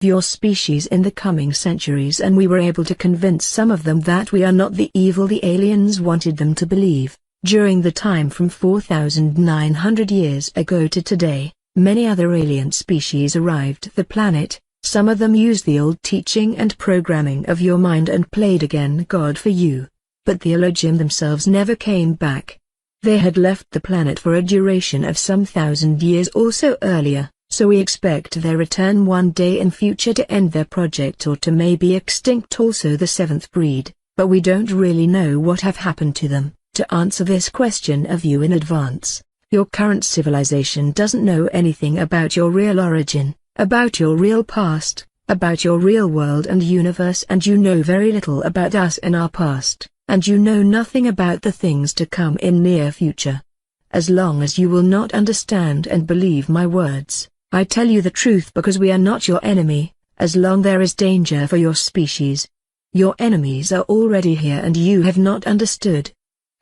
your species in the coming centuries, and we were able to convince some of them that we are not the evil the aliens wanted them to believe. During the time from 4,900 years ago to today, many other alien species arrived the planet. Some of them used the old teaching and programming of your mind and played again God for you. But the Elohim themselves never came back. They had left the planet for a duration of some 1,000 years or so earlier. So we expect their return one day in future to end their project or to maybe extinct also the seventh breed, but we don't really know what have happened to them. To answer this question of you in advance, your current civilization doesn't know anything about your real origin, about your real past, about your real world and universe, and you know very little about us and our past, and you know nothing about the things to come in near future. As long as you will not understand and believe my words, I tell you the truth because we are not your enemy, as long there is danger for your species. Your enemies are already here and you have not understood.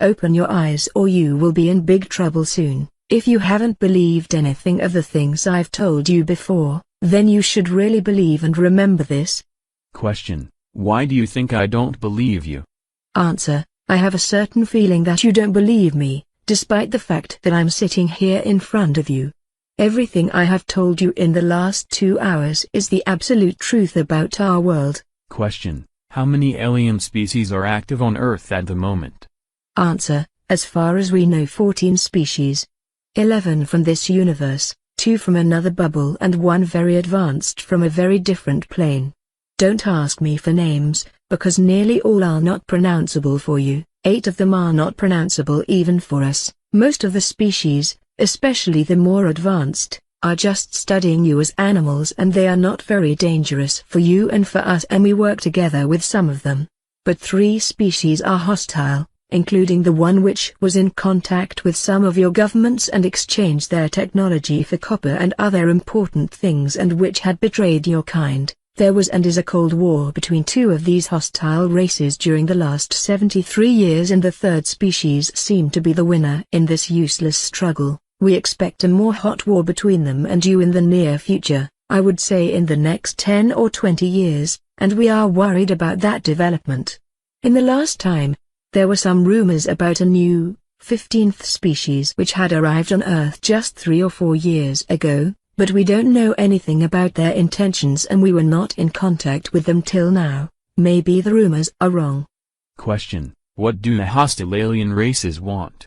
Open your eyes or you will be in big trouble soon. If you haven't believed anything of the things I've told you before, then you should really believe and remember this. Question: why do you think I don't believe you? Answer: I have a certain feeling that you don't believe me, despite the fact that I'm sitting here in front of you. Everything I have told you in the last 2 hours is the absolute truth about our world. Question: how many alien species are active on Earth at the moment? Answer: as far as we know 14 species. 11 from this universe, 2 from another bubble and 1 very advanced from a very different plane. Don't ask me for names, because nearly all are not pronounceable for you. 8 of them are not pronounceable even for us. Most of the species, especially the more advanced, are just studying you as animals, and they are not very dangerous for you and for us, and we work together with some of them. But 3 species are hostile, including the one which was in contact with some of your governments and exchanged their technology for copper and other important things, and which had betrayed your kind. There was and is a cold war between 2 of these hostile races during the last 73 years, and the 3rd species seemed to be the winner in this useless struggle. We expect a more hot war between them and you in the near future, I would say in the next 10 or 20 years, and we are worried about that development. In the last time, there were some rumors about a new, 15th species which had arrived on Earth just 3 or 4 years ago, but we don't know anything about their intentions and we were not in contact with them till now. Maybe the rumors are wrong. Question: what do the hostile alien races want?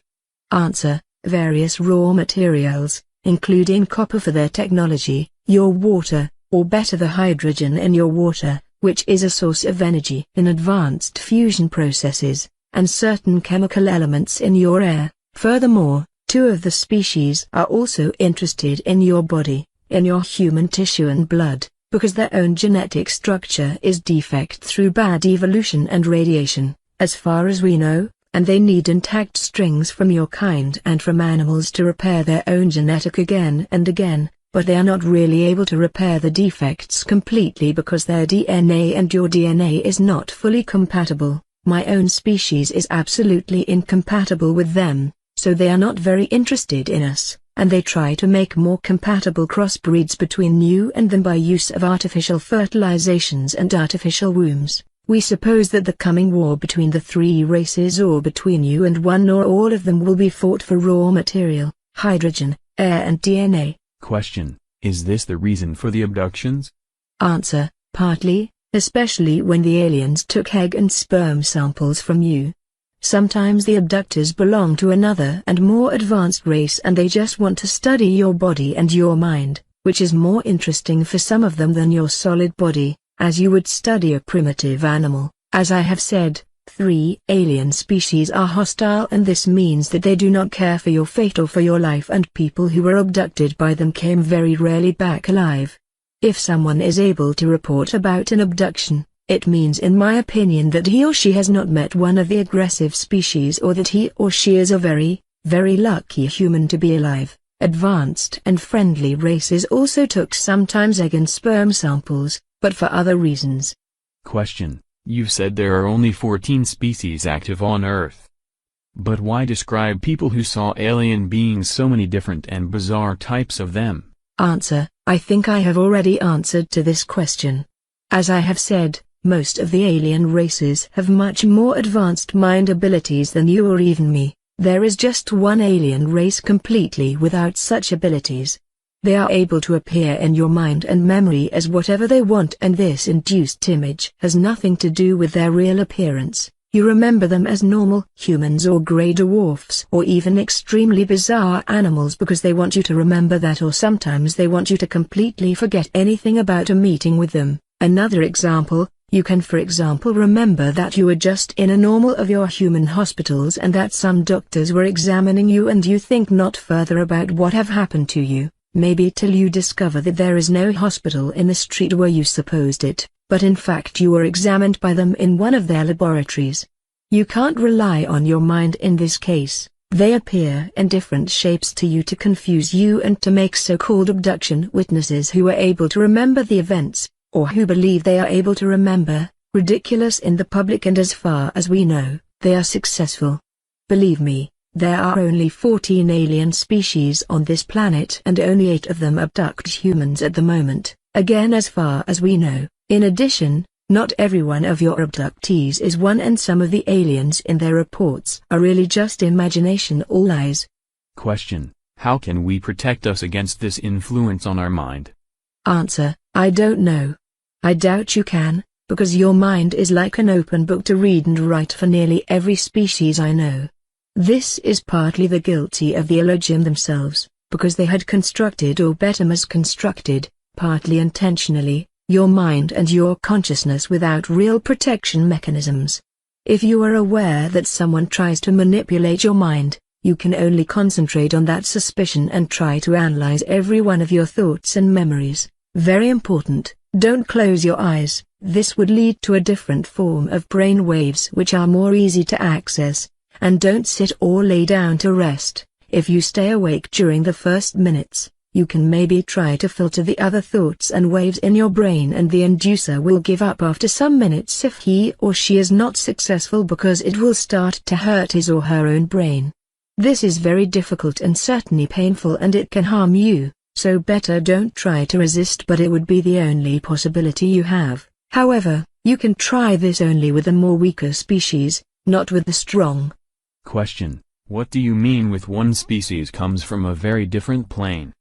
Answer: various raw materials, including copper for their technology, your water, or better the hydrogen in your water, which is a source of energy in advanced fusion processes, and certain chemical elements in your air. Furthermore, 2 of the species are also interested in your body, in your human tissue and blood, because their own genetic structure is defect through bad evolution and radiation, as far as we know, and they need intact strings from your kind and from animals to repair their own genetic again and again, but they are not really able to repair the defects completely because their DNA and your DNA is not fully compatible. My own species is absolutely incompatible with them, so they are not very interested in us, and they try to make more compatible crossbreeds between you and them by use of artificial fertilizations and artificial wombs. We suppose that the coming war between the 3 races or between you and one or all of them will be fought for raw material, hydrogen, air and DNA. Question: is this the reason for the abductions? Answer: partly, especially when the aliens took egg and sperm samples from you. Sometimes the abductors belong to another and more advanced race and they just want to study your body and your mind, which is more interesting for some of them than your solid body, as you would study a primitive animal. As I have said, 3 alien species are hostile, and this means that they do not care for your fate or for your life, and people who were abducted by them came very rarely back alive. If someone is able to report about an abduction, it means in my opinion that he or she has not met one of the aggressive species, or that he or she is a very, very lucky human to be alive. Advanced and friendly races also took sometimes egg and sperm samples, but for other reasons. Question: you said there are only 14 species active on Earth. But why describe people who saw alien beings so many different and bizarre types of them? Answer: I think I have already answered to this question. As I have said, most of the alien races have much more advanced mind abilities than you or even me. There is just one alien race completely without such abilities. They are able to appear in your mind and memory as whatever they want, and this induced image has nothing to do with their real appearance. You remember them as normal humans or grey dwarfs or even extremely bizarre animals because they want you to remember that, or sometimes they want you to completely forget anything about a meeting with them. Another example, you can for example remember that you were just in a normal of your human hospitals and that some doctors were examining you, and you think not further about what have happened to you, maybe till you discover that there is no hospital in the street where you supposed it, but in fact you were examined by them in one of their laboratories. You can't rely on your mind in this case. They appear in different shapes to you to confuse you and to make so-called abduction witnesses who are able to remember the events, or who believe they are able to remember, ridiculous in the public, and as far as we know, they are successful. Believe me, there are only 14 alien species on this planet and only 8 of them abduct humans at the moment, again as far as we know. In addition, not every one of your abductees is one, and some of the aliens in their reports are really just imagination or lies. Question: how can we protect us against this influence on our mind? Answer: I don't know. I doubt you can, because your mind is like an open book to read and write for nearly every species I know. This is partly the guilty of the Elohim themselves, because they had constructed, or better misconstructed, partly intentionally, your mind and your consciousness without real protection mechanisms. If you are aware that someone tries to manipulate your mind, you can only concentrate on that suspicion and try to analyze every one of your thoughts and memories. Very important, don't close your eyes. This would lead to a different form of brain waves which are more easy to access. And don't sit or lay down to rest. If you stay awake during the first minutes, you can maybe try to filter the other thoughts and waves in your brain, and the inducer will give up after some minutes if he or she is not successful, because it will start to hurt his or her own brain. This is very difficult and certainly painful, and it can harm you, so better don't try to resist, but it would be the only possibility you have. However, you can try this only with a more weaker species, not with the strong. Question: what do you mean with one species comes from a very different plane?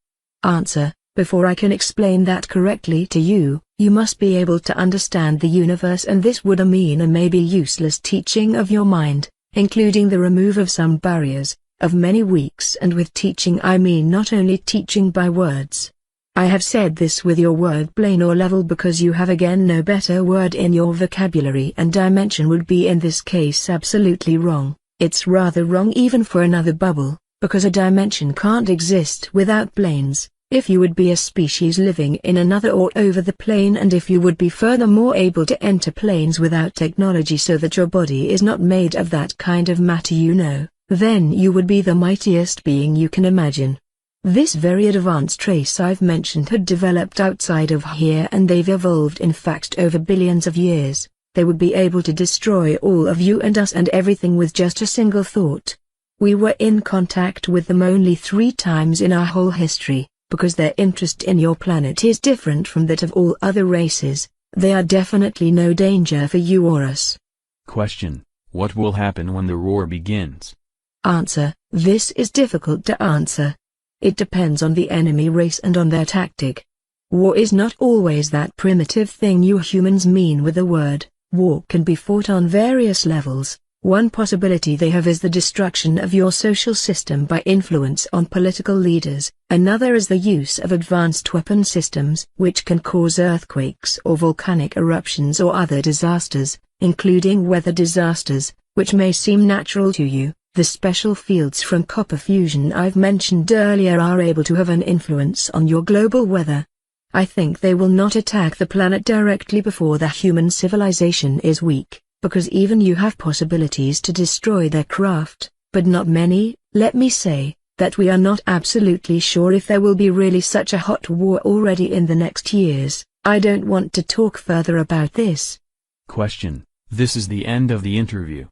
Answer: before I can explain that correctly to you, you must be able to understand the universe, and this would mean a maybe useless teaching of your mind, including the remove of some barriers, of many weeks, and with teaching I mean not only teaching by words. I have said this with your word plane or level because you have again no better word in your vocabulary, and dimension would be in this case absolutely wrong. It's rather wrong even for another bubble, because a dimension can't exist without planes. If you would be a species living in another or over the plane, and if you would be furthermore able to enter planes without technology so that your body is not made of that kind of matter, then you would be the mightiest being you can imagine. This very advanced race I've mentioned had developed outside of here, and they've evolved in fact over billions of years. They would be able to destroy all of you and us and everything with just a single thought. We were in contact with them only 3 times in our whole history, because their interest in your planet is different from that of all other races. They are definitely no danger for you or us. Question: what will happen when the war begins? Answer: this is difficult to answer. It depends on the enemy race and on their tactic. War is not always that primitive thing you humans mean with the word. War can be fought on various levels. One possibility they have is the destruction of your social system by influence on political leaders. Another is the use of advanced weapon systems, which can cause earthquakes or volcanic eruptions or other disasters, including weather disasters, which may seem natural to you. The special fields from copper fusion I've mentioned earlier are able to have an influence on your global weather. I think they will not attack the planet directly before the human civilization is weak, because even you have possibilities to destroy their craft, but not many. Let me say that we are not absolutely sure if there will be really such a hot war already in the next years. I don't want to talk further about this. Question: this is the end of the interview.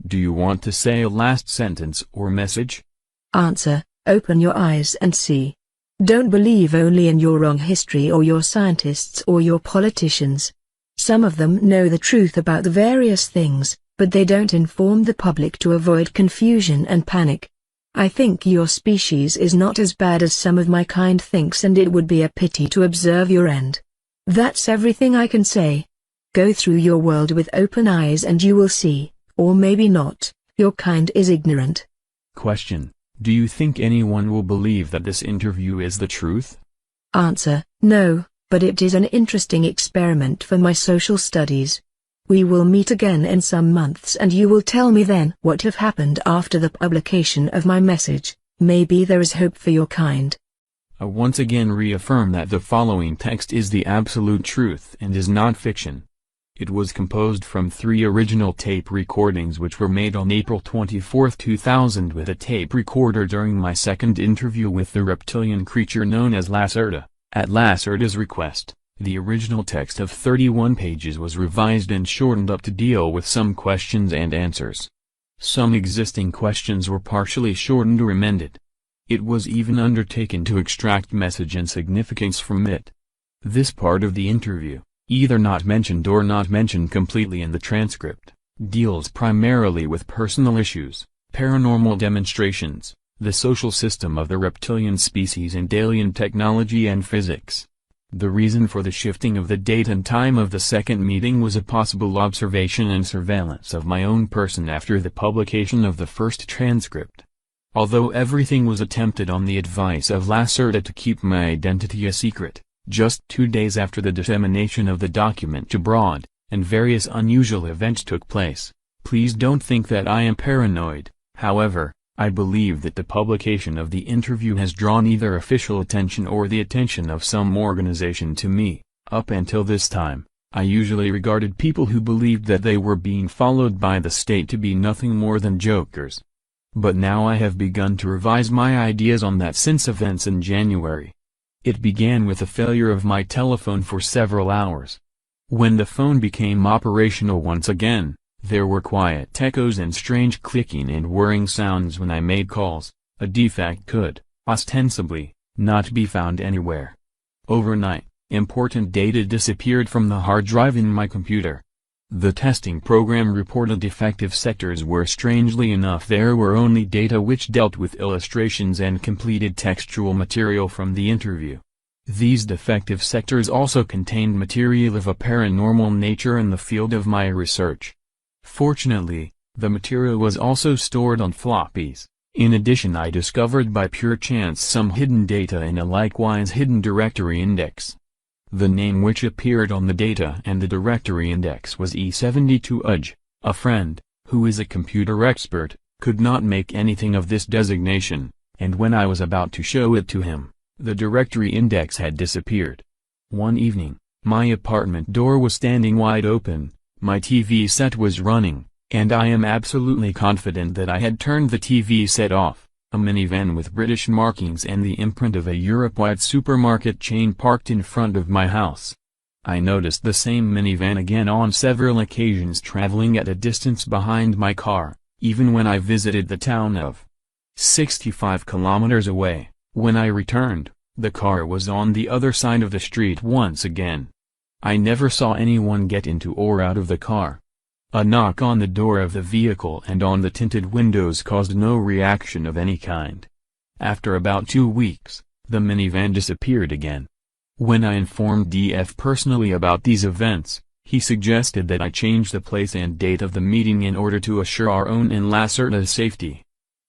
Do you want to say a last sentence or message? Answer: open your eyes and see. Don't believe only in your wrong history or your scientists or your politicians. Some of them know the truth about the various things, but they don't inform the public to avoid confusion and panic. I think your species is not as bad as some of my kind thinks, and it would be a pity to observe your end. That's everything I can say. Go through your world with open eyes and you will see, or maybe not, your kind is ignorant. Question: do you think anyone will believe that this interview is the truth? Answer: no, but it is an interesting experiment for my social studies. We will meet again in some months and you will tell me then what have happened after the publication of my message. Maybe there is hope for your kind. I once again reaffirm that the following text is the absolute truth and is not fiction. It was composed from 3 original tape recordings which were made on April 24, 2000 with a tape recorder during my second interview with the reptilian creature known as Lacerda. At Lacerda's request, the original text of 31 pages was revised and shortened up to deal with some questions and answers. Some existing questions were partially shortened or amended. It was even undertaken to extract message and significance from it. This part of the interview, either not mentioned or not mentioned completely in the transcript, deals primarily with personal issues, paranormal demonstrations, the social system of the reptilian species and alien technology and physics. The reason for the shifting of the date and time of the second meeting was a possible observation and surveillance of my own person after the publication of the first transcript. Although everything was attempted on the advice of Lacerda to keep my identity a secret, just 2 days after the dissemination of the document abroad, and various unusual events took place, please don't think that I am paranoid. However, I believe that the publication of the interview has drawn either official attention or the attention of some organization to me. Up until this time, I usually regarded people who believed that they were being followed by the state to be nothing more than jokers. But now I have begun to revise my ideas on that since events in January. It began with the failure of my telephone for several hours. When the phone became operational once again, there were quiet echoes and strange clicking and whirring sounds when I made calls. A defect could, ostensibly, not be found anywhere. Overnight, important data disappeared from the hard drive in my computer. The testing program reported defective sectors where strangely enough there were only data which dealt with illustrations and completed textual material from the interview. These defective sectors also contained material of a paranormal nature in the field of my research. Fortunately, the material was also stored on floppies. In addition, I discovered by pure chance some hidden data in a likewise hidden directory index. The name which appeared on the data and the directory index was E72UJ. A friend, who is a computer expert, could not make anything of this designation, and when I was about to show it to him, the directory index had disappeared. One evening, my apartment door was standing wide open, my TV set was running, and I am absolutely confident that I had turned the TV set off. A minivan with British markings and the imprint of a Europe-wide supermarket chain parked in front of my house. I noticed the same minivan again on several occasions traveling at a distance behind my car, even when I visited the town of 65 kilometers away. When I returned, the car was on the other side of the street once again. I never saw anyone get into or out of the car. A knock on the door of the vehicle and on the tinted windows caused no reaction of any kind. After about 2 weeks, the minivan disappeared again. When I informed DF personally about these events, he suggested that I change the place and date of the meeting in order to assure our own and Lacerda's safety.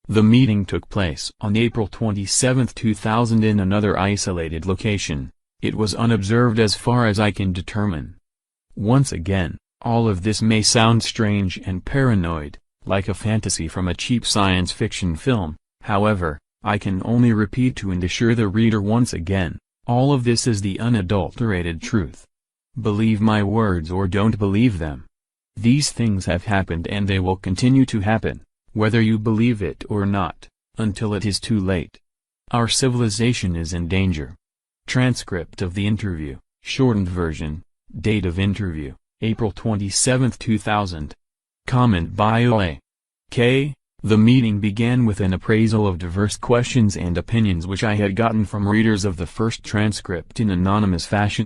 The meeting took place on April 27, 2000 in another isolated location. It was unobserved as far as I can determine. Once again, all of this may sound strange and paranoid, like a fantasy from a cheap science fiction film. However, I can only repeat to and assure the reader once again, all of this is the unadulterated truth. Believe my words or don't believe them. These things have happened and they will continue to happen, whether you believe it or not, until it is too late. Our civilization is in danger. Transcript of the interview, shortened version, date of interview, April 27, 2000. Comment by O.A. K. The meeting began with an appraisal of diverse questions and opinions which I had gotten from readers of the first transcript in anonymous fashion.